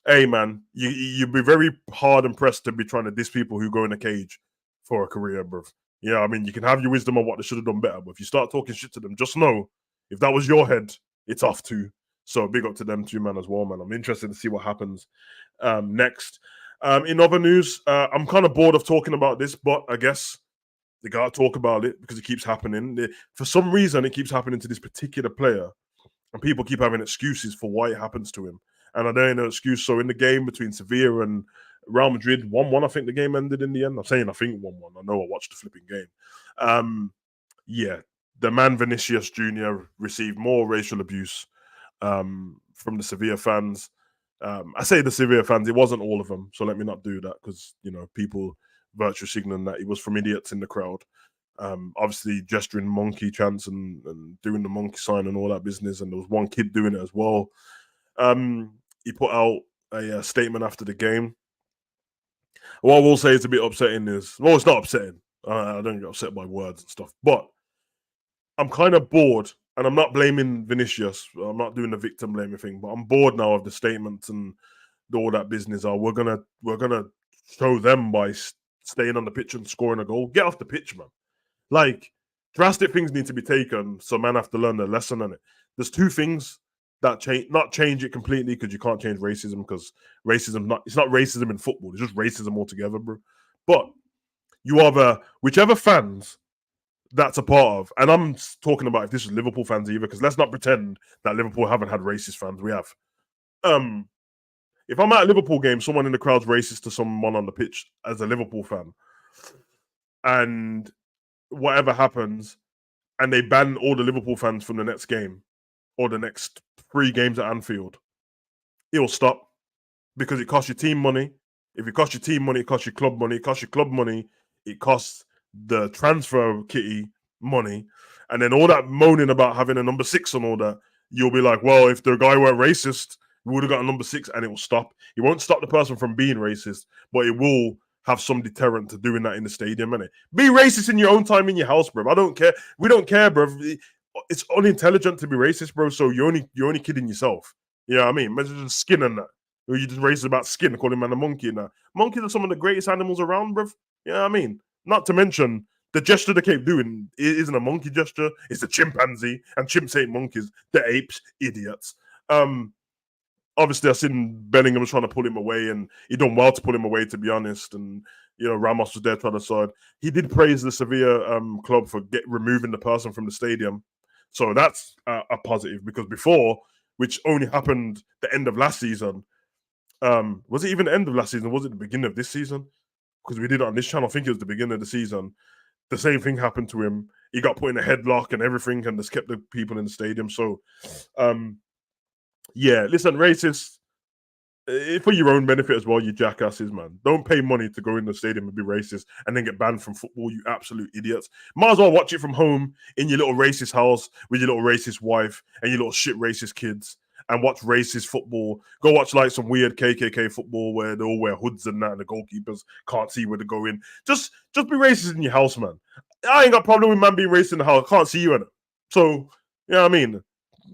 hey, man, you'd be very hard and pressed to be trying to diss people who go in a cage for a career, bro. Yeah, I mean, you can have your wisdom on what they should have done better, but if you start talking shit to them, just know if that was your head, it's off too. So big up to them too, man, as well, man. I'm interested to see what happens next. In other news, I'm kind of bored of talking about this, but I guess they got to talk about it because it keeps happening. For some reason, it keeps happening to this particular player, and people keep having excuses for why it happens to him. And I don't know excuse. So in the game between Sevilla and Real Madrid, 1-1, I think the game ended in the end. I'm saying I think 1-1. I know I watched the flipping game. The man Vinicius Jr. received more racial abuse from the Sevilla fans. I say the Sevilla fans, it wasn't all of them, so let me not do that because, people virtue signaling that he was from idiots in the crowd. Obviously gesturing monkey chants and doing the monkey sign and all that business, and there was one kid doing it as well. He put out a statement after the game. What I will say is a bit upsetting it's not upsetting. I don't get upset by words and stuff, but I'm kind of bored. And I'm not blaming Vinicius. I'm not doing the victim blaming thing, but I'm bored now of the statements and all that business. We're gonna show them by staying on the pitch and scoring a goal. Get off the pitch, man. Like, drastic things need to be taken, so man have to learn their lesson on it. There's 2 things that not change it completely because you can't change racism because it's not racism in football. It's just racism altogether, bro. But you have whichever fans that's a part of, and I'm talking about if this is Liverpool fans either, because let's not pretend that Liverpool haven't had racist fans. We have. If I'm at a Liverpool game, someone in the crowd's racist to someone on the pitch as a Liverpool fan, and whatever happens, and they ban all the Liverpool fans from the next game, or the next 3 games at Anfield, it'll stop because it costs your team money. If it costs your team money, it costs your club money. It costs your club money. It costs the transfer kitty money. And then all that moaning about having a number 6 and all that, you'll be like, well, if the guy weren't racist, we would have got a number 6 and it will stop. It won't stop the person from being racist, but it will have some deterrent to doing that in the stadium, innit? Be racist in your own time in your house, bro. I don't care. We don't care, bro. It's unintelligent to be racist, bro. So you're only kidding yourself. You know what I mean? Imagine just skin and that. Or you just racist about skin, calling man a monkey and that. Monkeys are some of the greatest animals around, bro. You know what I mean? Not to mention the gesture they keep doing isn't a monkey gesture. It's a chimpanzee, and chimps ain't monkeys. The apes, idiots. Obviously, I seen Bellingham was trying to pull him away, and he done well to pull him away, to be honest. And Ramos was there to the side. He did praise the Sevilla club for removing the person from the stadium, so that's a positive. Because before, which only happened the end of last season, was it even the end of last season? Was it the beginning of this season? Because we did it on this channel. I think it was the beginning of the season. The same thing happened to him. He got put in a headlock and everything, and just kept the people in the stadium. So, yeah, listen, racists, for your own benefit as well, you jackasses, man. Don't pay money to go in the stadium and be racist and then get banned from football, you absolute idiots. Might as well watch it from home in your little racist house with your little racist wife and your little shit racist kids and watch racist football. Go watch like some weird KKK football where they all wear hoods and that and the goalkeepers can't see where they're going. Just be racist in your house, man. I ain't got a problem with man being racist in the house. I can't see you in it. So, you know what I mean?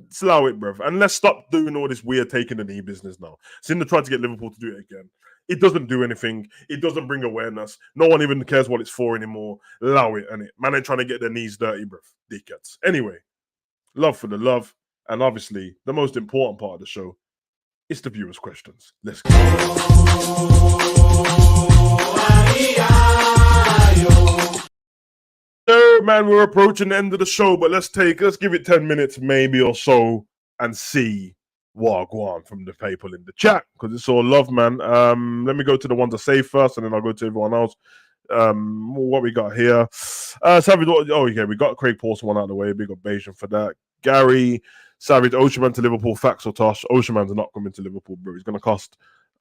Slow it, bruv. And let's stop doing all this weird taking the knee business now. Cinder tried to get Liverpool to do it again. It doesn't do anything. It doesn't bring awareness. No one even cares what it's for anymore. Allow it, innit? Man ain't trying to get their knees dirty, bruv. Dickheads. Anyway, love for the love. And obviously, the most important part of the show is the viewers' questions. Let's go. No, man, we're approaching the end of the show, but let's give it 10 minutes maybe or so and see what I want from the people in the chat, because it's all love, man. Let me go to the ones I say first, and then I'll go to everyone else. What we got here? Savage, okay, we got Craig Paulson one out of the way. Big ovation for that. Gary Savage, Ocean to Liverpool, facts or tosh? Ocean are not coming to Liverpool, bro. He's going to cost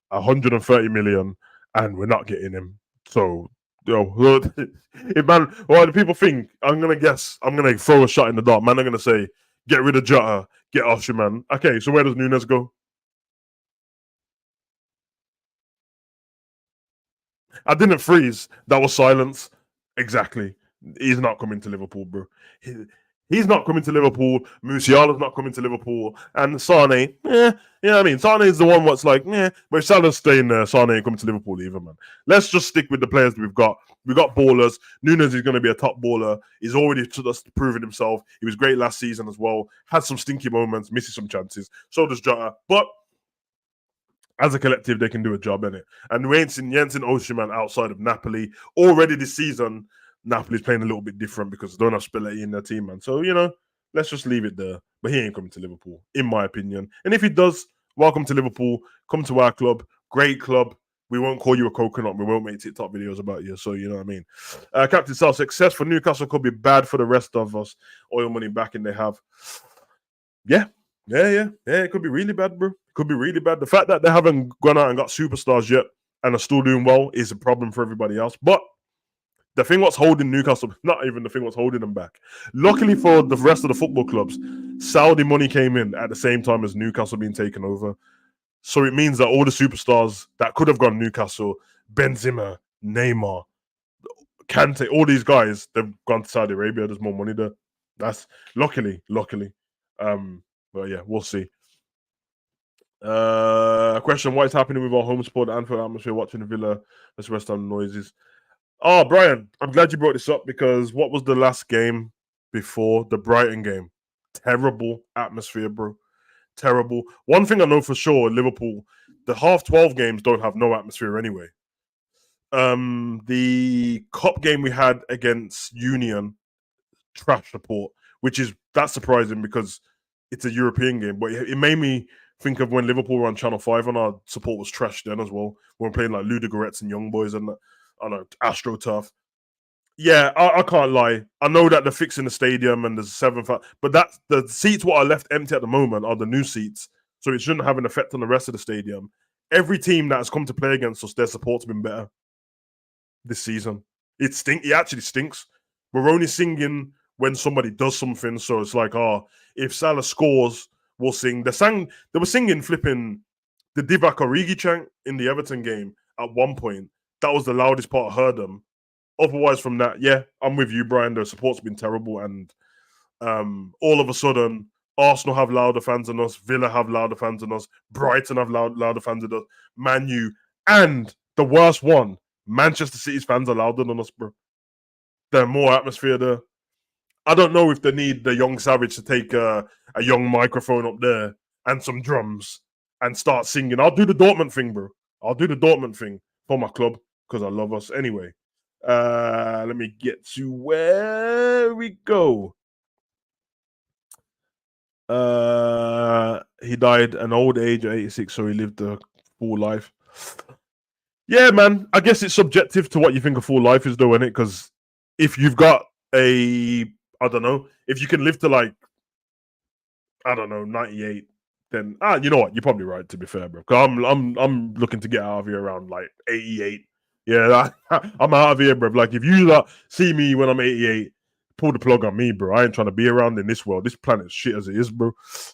130 million, and we're not getting him. So, if man, well, the people think I'm going to throw a shot in the dark. Man, I'm going to say, get rid of Jota, get Ocean, man. Okay, so where does Nunes go? I didn't freeze. That was silence. Exactly. He's not coming to Liverpool, bro. He's not coming to Liverpool. Musiala's not coming to Liverpool. And Sane, you know what I mean? Sane is the one what's like, but if Salah's staying there, Sane ain't coming to Liverpool either, man. Let's just stick with the players that we've got. We've got ballers. Nunes is going to be a top baller. He's already proven himself. He was great last season as well. Had some stinky moments, missing some chances. So does Jota. But as a collective, they can do a job, innit? And we ain't seen Ocean, man, outside of Napoli. Already this season, Napoli's playing a little bit different because they don't have Spalletti in their team, man. So, let's just leave it there. But he ain't coming to Liverpool, in my opinion. And if he does, welcome to Liverpool. Come to our club. Great club. We won't call you a coconut. We won't make TikTok videos about you. So, you know what I mean? Captain Sal, success for Newcastle could be bad for the rest of us. Oil money backing they have. Yeah. It could be really bad, bro. It could be really bad. The fact that they haven't gone out and got superstars yet and are still doing well is a problem for everybody else. But the thing what's holding Newcastle, not even the thing what's holding them back. Luckily for the rest of the football clubs, Saudi money came in at the same time as Newcastle being taken over. So it means that all the superstars that could have gone Newcastle, Benzema, Neymar, Kante, all these guys, they've gone to Saudi Arabia. There's more money there. That's luckily. But yeah, we'll see. Question: what is happening with our home sport Anfield atmosphere watching the Villa versus West Ham noises? Oh, Brian, I'm glad you brought this up because what was the last game before the Brighton game? Terrible atmosphere, bro. Terrible. One thing I know for sure, Liverpool, the half-12 games don't have no atmosphere anyway. The cup game we had against Union, trash support, that's surprising because it's a European game, but it made me think of when Liverpool were on Channel 5 and our support was trash then as well. We were playing like Ludogorets and Young Boys and on a AstroTurf. Yeah, I can't lie. I know that they're fixing the stadium and there's 7,000, but that's the seats what are left empty at the moment are the new seats, so it shouldn't have an effect on the rest of the stadium. Every team that has come to play against us, their support's been better this season. It actually stinks. We're only singing when somebody does something, so it's like, oh, if Salah scores, we'll sing. They were singing flipping the Divock Origi chant in the Everton game at one point. That was the loudest part I heard them. Otherwise, from that, yeah, I'm with you, Brian. The support's been terrible, and all of a sudden, Arsenal have louder fans than us, Villa have louder fans than us, Brighton have louder fans than us, Man U, and the worst one, Manchester City's fans are louder than us, bro. There's more atmosphere there. I don't know if they need the young Savage to take a young microphone up there and some drums and start singing. I'll do the Dortmund thing, bro. I'll do the Dortmund thing for my club because I love us. Anyway, let me get to where we go. He died an old age at 86, so he lived a full life. Yeah, man. I guess it's subjective to what you think a full life is, though, isn't it? Because if you've got I don't know, if you can live to like, I don't know, 98, then you know what? You're probably right. To be fair, bro. Cause I'm looking to get out of here around like 88. Yeah, I'm out of here, bro. Like if you see me when I'm 88, pull the plug on me, bro. I ain't trying to be around in this world. This planet's shit as it is, bro.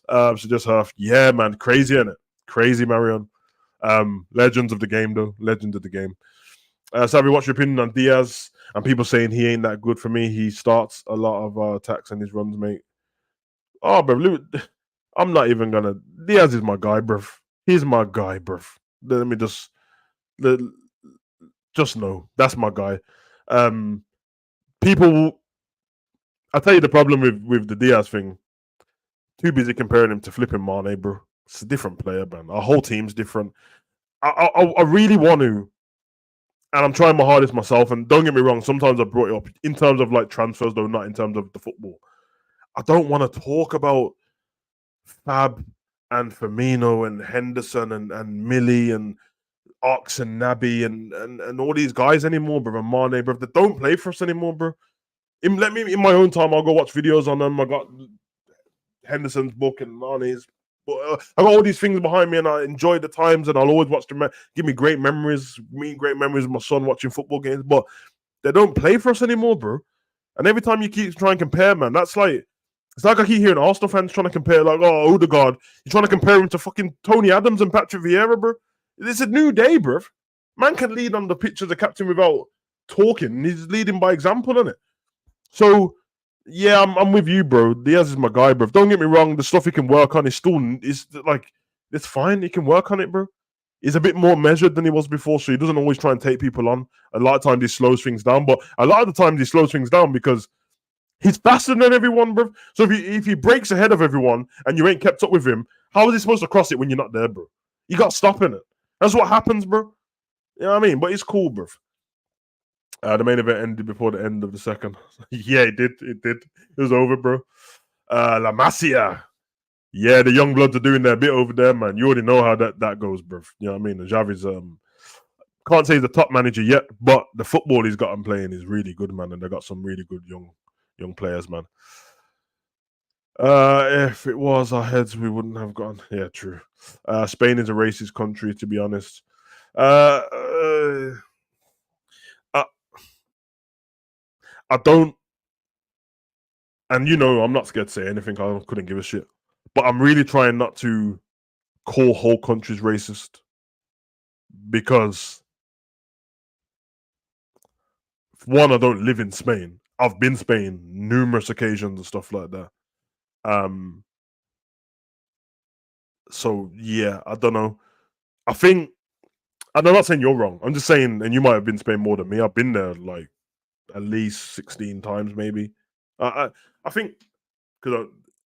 So just yeah, man, crazy, innit? Crazy, Marion. Legends of the game, though. Legends of the game. Savvy, what's your opinion on Diaz and people saying he ain't that good for me? He starts a lot of attacks and his runs, mate. Oh, bro, I'm not even gonna. Diaz is my guy, bro. He's my guy, bro. Let me just know that's my guy. People, I tell you the problem with the Diaz thing. Too busy comparing him to flipping Mane, bro. It's a different player, man. Our whole team's different. I really want to, and I'm trying my hardest myself. And don't get me wrong, sometimes I brought it up in terms of like transfers, though not in terms of the football. I don't want to talk about Fab and Firmino and Henderson and Millie and Ox and Naby and all these guys anymore, bro. And Mane, bro. They don't play for us anymore, bro. Let me in my own time. I'll go watch videos on them. I got Henderson's book and Mane's. But I got all these things behind me, and I enjoy the times, and I'll always watch them. Give me great memories. Great memories of my son watching football games. But they don't play for us anymore, bro. And every time you keep trying to compare, man, that's like it's like I keep hearing Arsenal fans trying to compare, like, oh, Odegaard. You're trying to compare him to fucking Tony Adams and Patrick Vieira, bro. It's a new day, bro. Man can lead on the pitch as a captain without talking. He's leading by example, isn't it? So, yeah, I'm with you, bro. Diaz is my guy, bro. Don't get me wrong. The stuff he can work on is still, it's fine. He can work on it, bro. He's a bit more measured than he was before, so he doesn't always try and take people on. A lot of times he slows things down, but a lot of the times he slows things down because he's faster than everyone, bro. So if he breaks ahead of everyone and you ain't kept up with him, how is he supposed to cross it when you're not there, bro? You got stopping it. That's what happens, bro. You know what I mean? But it's cool, bro. The main event ended before the end of the second. Yeah, it did. It did. It was over, bro. La Masia. Yeah, the young bloods are doing their bit over there, man. You already know how that goes, bro. You know what I mean? And Xavi's can't say he's the top manager yet, but the football he's got him playing is really good, man. And they got some really good young players, man. If it was our heads, we wouldn't have gone. Yeah, true. Spain is a racist country, to be honest. I don't, and you know, I'm not scared to say anything. I couldn't give a shit. But I'm really trying not to call whole countries racist because, one, I don't live in Spain. I've been Spain numerous occasions and stuff like that. So yeah, I don't know. I think, and I'm not saying you're wrong. I'm just saying, and you might have been Spain more than me. I've been there like at least 16 times, maybe. I think because,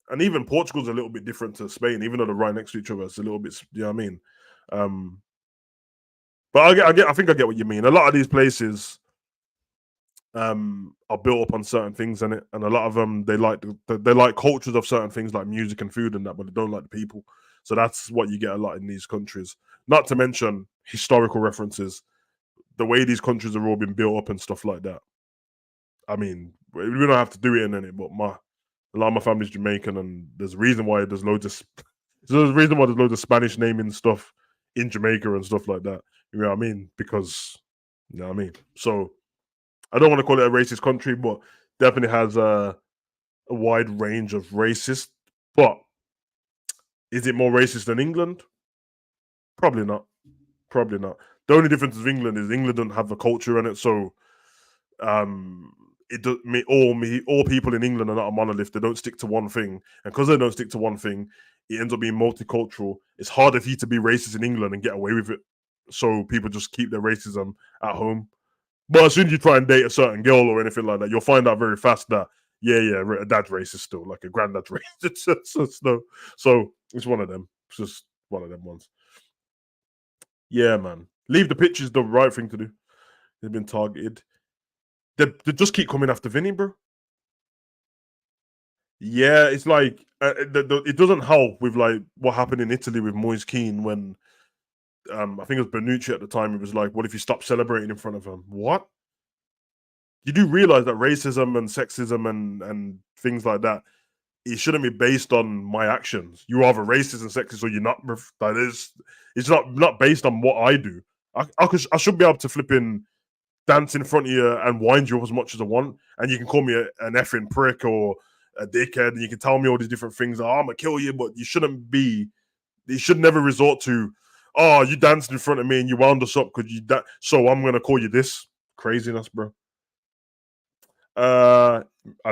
and even Portugal's a little bit different to Spain, even though they're right next to each other. It's a little bit, you know what I mean? But I think I get what you mean. A lot of these places are built up on certain things in it, and a lot of them they like cultures of certain things like music and food and that, but they don't like the people. So that's what you get a lot in these countries. Not to mention historical references, the way these countries have all been built up and stuff like that. I mean, we don't have to do it in it, but a lot of my family's Jamaican, and there's a reason why there's loads of Spanish naming stuff in Jamaica and stuff like that. You know what I mean? Because you know what I mean. So I don't want to call it a racist country, but definitely has a wide range of racist. But is it more racist than England? Probably not. Probably not. The only difference with England is England doesn't have the culture in it, so it does all people in England are not a monolith. They don't stick to one thing, and because they don't stick to one thing, it ends up being multicultural. It's harder for you to be racist in England and get away with it, so people just keep their racism at home. But as soon as you try and date a certain girl or anything like that, you'll find out very fast that a dad's racist still, like a granddad's racist. So it's one of them. It's just one of them ones. Yeah, man. Leave the pitch is the right thing to do. They've been targeted. They just keep coming after Vinny, bro. Yeah, it's like it doesn't help with like what happened in Italy with Moise Kean when I think it was Bonucci at the time. It was like, what if you stop celebrating in front of him? What? You do realize that racism and sexism and things like that, it shouldn't be based on my actions. You're either racist and sexist or you're not. That is, it's not based on what I do. I should be able to flip in dance in front of you and wind you up as much as I want, and you can call me an effing prick or a dickhead, and you can tell me all these different things. Oh, I'm gonna kill you, but you shouldn't be. You should never resort to, oh, you danced in front of me and you wound us up because so I'm gonna call you this. Craziness, bro. I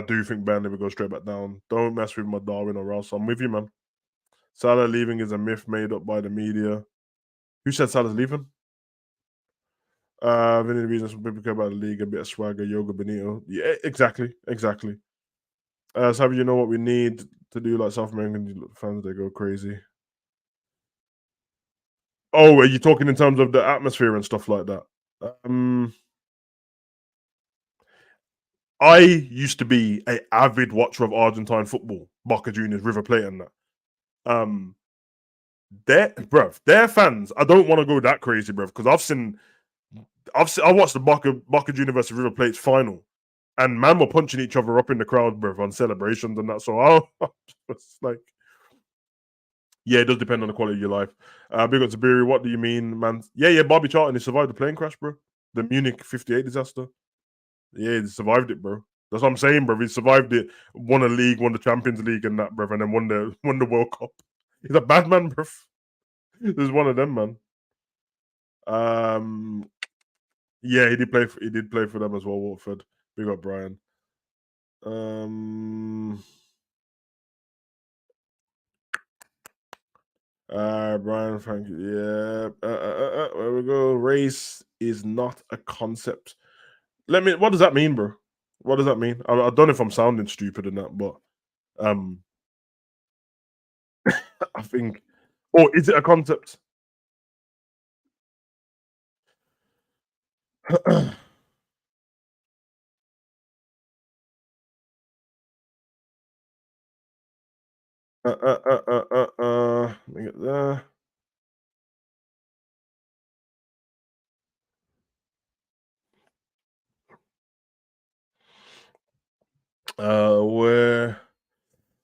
do think Burnley will go straight back down. Don't mess with my Darwin or else. I'm with you, man. Salah leaving is a myth made up by the media. Who said Salah's leaving? Any reasons some people care about the league, a bit of swagger, yoga, Benito. Yeah, exactly. So you know what we need to do like South American fans, they go crazy. Oh, are you talking in terms of the atmosphere and stuff like that? I used to be an avid watcher of Argentine football, Boca Juniors, River Plate, and that. Their fans. I don't want to go that crazy, bruv, because I watched the Boca Juniors versus River Plate's final, and man were punching each other up in the crowd, bruv, on celebrations and that. So it's like, yeah, it does depend on the quality of your life. Big up to Beery. What do you mean, man? Yeah, Bobby Charlton, he survived the plane crash, bro. The Munich 58 disaster. Yeah, he survived it, bro. That's what I'm saying, bro. He survived it, won a league, won the Champions League and that, bro, and then won the World Cup. He's a bad man, bro. He's one of them, man. Yeah, he did play for them as well, Watford. Big up Brian. Brian, thank you. Yeah. There we go. Race is not a concept. What does that mean, bro? What does that mean? I don't know if I'm sounding stupid in that, but I think. Oh, is it a concept? Let me get there.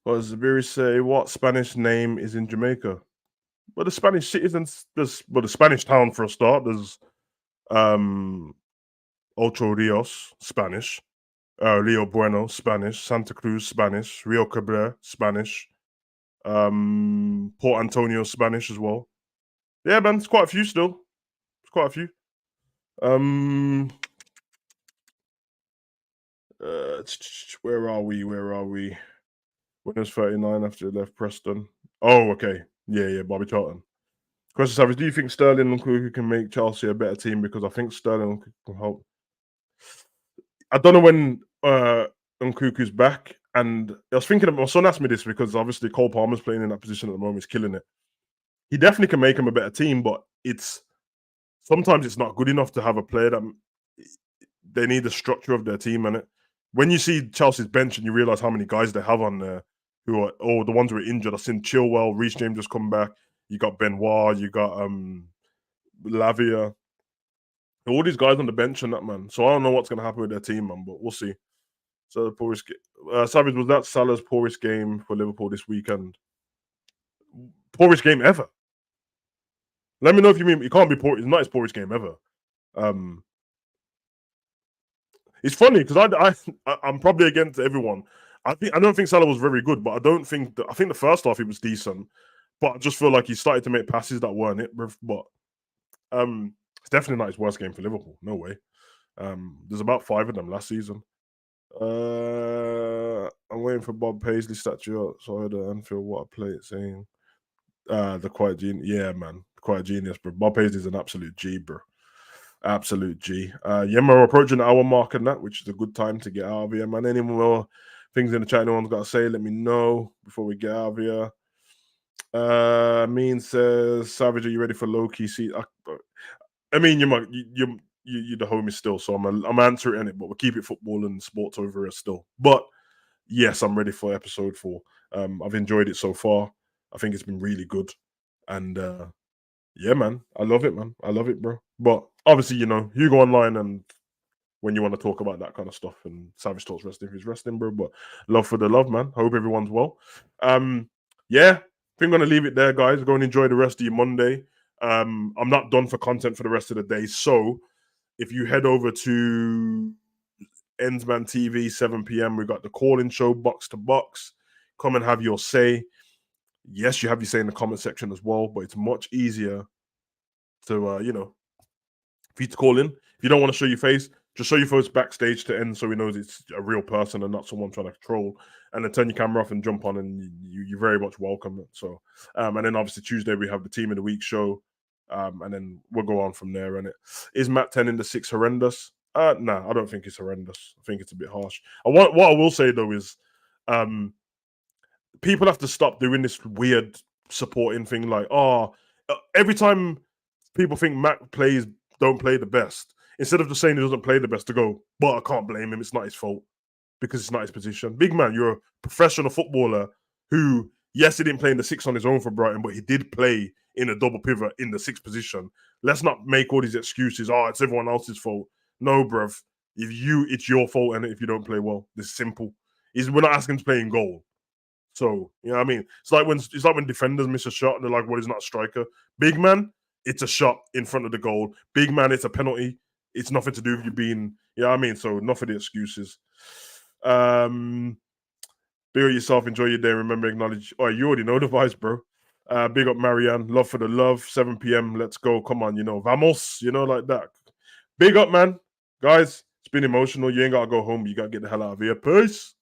What does Zabiri say? What Spanish name is in Jamaica? Well, the Spanish citizens, the Spanish town for a start. There's Ocho Rios, Spanish. Rio Bueno, Spanish. Santa Cruz, Spanish. Rio Cabrera, Spanish. Port Antonio, Spanish as well. Yeah, man, it's quite a few still. It's quite a few. Where are we? Winners 39 after they left Preston. Oh, okay. Yeah, Bobby Charlton. Question Savage, do you think Sterling and Nkunku can make Chelsea a better team? Because I think Sterling can help. I don't know when Nkunku's back. And I was thinking, my son asked me this because obviously Cole Palmer's playing in that position at the moment. He's killing it. He definitely can make him a better team, but sometimes it's not good enough to have a player that they need the structure of their team. And when you see Chelsea's bench and you realize how many guys they have on there who are, the ones who are injured, I've seen Chilwell, Reece James just come back. You got Benoit, you got Lavia. All these guys on the bench and that, man. So I don't know what's going to happen with their team, man, but we'll see. So the poorest Savage, was that Salah's poorest game for Liverpool this weekend? Poorest game ever. Let me know if you mean it can't be poor. It's not his poorest game ever. It's funny because I'm probably against everyone. I don't think Salah was very good, but I don't think I think the first half he was decent. But I just feel like he started to make passes that weren't it. But it's definitely not his worst game for Liverpool. No way. There's about 5 of them last season. I'm waiting for Bob Paisley statue outside Anfield. What a play it's saying. The quiet genius. Yeah, man. Quiet genius, bro. Bob Paisley's an absolute G, bro. Absolute G. Yeah, we're approaching the hour mark and that, which is a good time to get out of here, man. Any more things in the chat anyone's got to say, let me know before we get out of here. Mean says, Savage, are you ready for low-key? See, I mean, you're the homie still, so I'm answering it, but we'll keep it football and sports over here still. But yes, I'm ready for episode 4. I've enjoyed it so far. I think it's been really good. And yeah, man, I love it, man. I love it, bro. But obviously, you know, you go online and when you want to talk about that kind of stuff and Savage Talks Wrestling, who's wrestling, bro. But love for the love, man. Hope everyone's well. Yeah, I think I'm going to leave it there, guys. Go and enjoy the rest of your Monday. I'm not done for content for the rest of the day. So if you head over to Endsman TV, 7 p.m., we've got the call-in show, Box to Box. Come and have your say. Yes, you have your say in the comment section as well, but it's much easier to, you know, for you to call in. If you don't want to show your face, just show your face backstage to End so he knows it's a real person and not someone trying to troll. And then turn your camera off and jump on, and you're very much welcome. So, and then obviously Tuesday we have the Team of the Week show, and then we'll go on from there. And is Matt 10 in the 6 horrendous? Nah, I don't think it's horrendous. I think it's a bit harsh. What I will say though is, people have to stop doing this weird supporting thing. Like, every time people think Matt don't play the best, instead of just saying he doesn't play the best, to go, but I can't blame him. It's not his fault because it's not his position. Big man, you're a professional footballer who, yes, he didn't play in the 6 on his own for Brighton, but he did play in a double pivot in the 6th position. Let's not make all these excuses. It's everyone else's fault. No, bruv. It's your fault, and if you don't play well, it's simple. We're not asking to play in goal. So, you know what I mean? It's like when defenders miss a shot and they're like, well, he's not a striker. Big man, it's a shot in front of the goal. Big man, it's a penalty. It's nothing to do with you being, you know what I mean? So, enough of the excuses. Be with yourself, enjoy your day, remember, acknowledge. Oh, you already know the vibes, bro. Big up Marianne, love for the love, 7 p.m. Let's go. Come on, you know, vamos, you know, like that. Big up, man. Guys, it's been emotional. You ain't got to go home. You got to get the hell out of here. Peace.